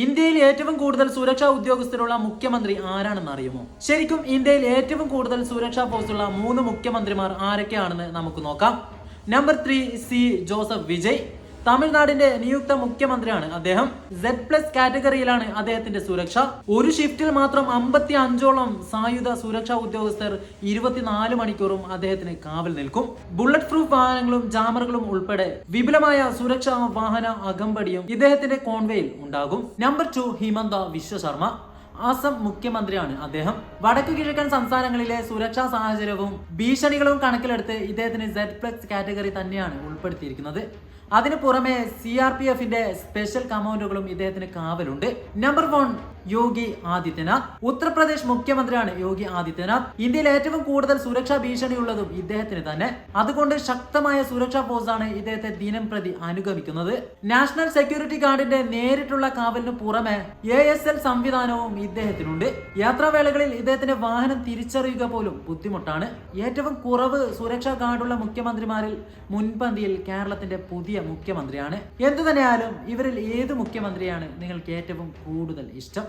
ഇന്ത്യയിൽ ഏറ്റവും കൂടുതൽ സുരക്ഷാ ഉദ്യോഗസ്ഥരുള്ള മുഖ്യമന്ത്രി ആരാണെന്ന് അറിയുമോ? ശരിക്കും ഇന്ത്യയിൽ ഏറ്റവും കൂടുതൽ സുരക്ഷാ ഫോഴ്സുള്ള 3 മുഖ്യമന്ത്രിമാർ ആരൊക്കെയാണെന്ന് നമുക്ക് നോക്കാം. Number 3 C Joseph Vijay. തമിഴ്നാടിന്റെ നിയുക്ത മുഖ്യമന്ത്രിയാണ് അദ്ദേഹം. Z+ കാറ്റഗറിയിലാണ് അദ്ദേഹത്തിന്റെ സുരക്ഷ. ഒരു ഷിഫ്റ്റിൽ മാത്രം 55ഓളം സായുധ സുരക്ഷാ ഉദ്യോഗസ്ഥർ 24 മണിക്കൂറും അദ്ദേഹത്തിന് കാവൽ നിൽക്കും. ബുള്ളറ്റ് പ്രൂഫ് വാഹനങ്ങളും ജാമറുകളും ഉൾപ്പെടെ വിപുലമായ സുരക്ഷാ വാഹന അകമ്പടിയും ഇദ്ദേഹത്തിന്റെ കോൺവേയിൽ ഉണ്ടാകും. നമ്പർ 2 ഹിമന്ത വിശ്വ ശർമ്മ. ആസം മുഖ്യമന്ത്രിയാണ് അദ്ദേഹം. വടക്കു കിഴക്കൻ സംസ്ഥാനങ്ങളിലെ സുരക്ഷാ സാഹചര്യവും ഭീഷണികളും കണക്കിലെടുത്ത് ഇദ്ദേഹത്തിന് Z+ കാറ്റഗറി തന്നെയാണ് ഉൾപ്പെടുത്തിയിരിക്കുന്നത്. അതിനു പുറമെ CRPFന്റെ സ്പെഷ്യൽ കമാൻഡോകളും ഇദ്ദേഹത്തിന് കാവലുണ്ട്. നമ്പർ 1 യോഗി ആദിത്യനാഥ്. ഉത്തർപ്രദേശ് മുഖ്യമന്ത്രിയാണ് യോഗി ആദിത്യനാഥ്. ഇന്ത്യയിൽ ഏറ്റവും കൂടുതൽ സുരക്ഷാ ഭീഷണിയുള്ളതും ഇദ്ദേഹത്തിന് തന്നെ. അതുകൊണ്ട് ശക്തമായ സുരക്ഷാ ഫോഴ്സാണ് ഇദ്ദേഹത്തെ ദിനം പ്രതി അനുഗമിക്കുന്നത്. നാഷണൽ സെക്യൂരിറ്റി ഗാർഡിന്റെ നേരിട്ടുള്ള കാവലിന് പുറമെ ASL സംവിധാനവും ഇദ്ദേഹത്തിനുണ്ട്. യാത്രാവേളകളിൽ ഇദ്ദേഹത്തിന്റെ വാഹനം തിരിച്ചറിയുക പോലും ബുദ്ധിമുട്ടാണ്. ഏറ്റവും കുറവ് സുരക്ഷാ ഗാർഡുള്ള മുഖ്യമന്ത്രിമാരിൽ മുൻപന്തിയിൽ കേരളത്തിന്റെ പുതിയ മുഖ്യമന്ത്രിയാണ്. എന്തു തന്നെയായാലും ഇവരിൽ ഏത് മുഖ്യമന്ത്രിയാണ് നിങ്ങൾക്ക് ഏറ്റവും കൂടുതൽ ഇഷ്ടം?